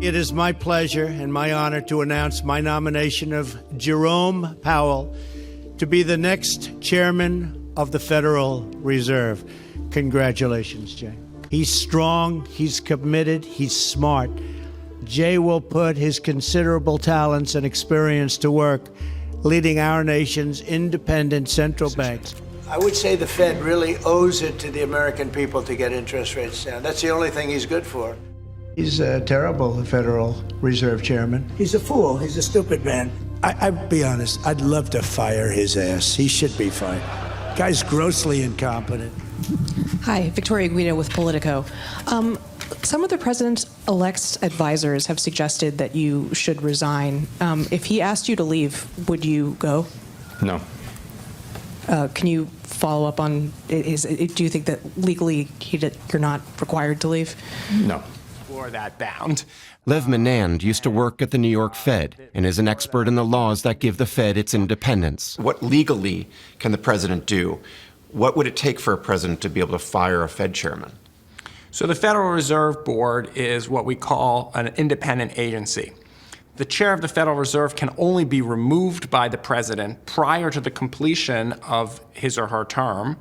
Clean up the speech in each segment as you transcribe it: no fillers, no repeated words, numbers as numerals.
It is my pleasure and my honor to announce my nomination of Jerome Powell to be the next chairman of the Federal Reserve. Congratulations, Jay. He's strong, he's committed, he's smart. Jay will put his considerable talents and experience to work leading our nation's independent central banks. I would say the Fed really owes it to the American people to get interest rates down. That's the only thing he's good for. He's a terrible Federal Reserve chairman. He's a fool. He's a stupid man. I'd be honest, I'd love to fire his ass. He should be fired. Guy's grossly incompetent. Hi, Victoria Guido with Politico. Some of the president-elect's advisors have suggested that you should resign. If he asked you to leave, would you go? No. Can you follow up on, do you think that legally you're not required to leave? No. For that bound. Lev Menand used to work at the New York Fed and is an expert in the laws that give the Fed its independence. What legally can the president do? What would it take for a president to be able to fire a Fed chairman? So the Federal Reserve Board is what we call an independent agency. The chair of the Federal Reserve can only be removed by the president prior to the completion of his or her term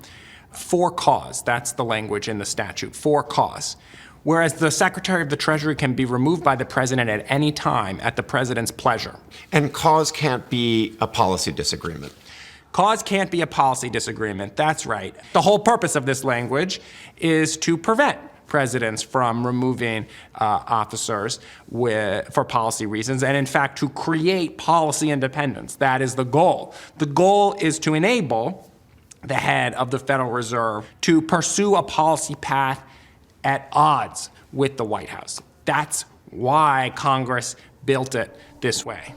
for cause. That's the language in the statute, for cause. Whereas the Secretary of the Treasury can be removed by the president at any time at the president's pleasure. And cause can't be a policy disagreement. Cause can't be a policy disagreement, that's right. The whole purpose of this language is to prevent presidents from removing officers for policy reasons, and in fact to create policy independence. That is the goal. The goal is to enable the head of the Federal Reserve to pursue a policy path at odds with the White House. That's why Congress built it this way.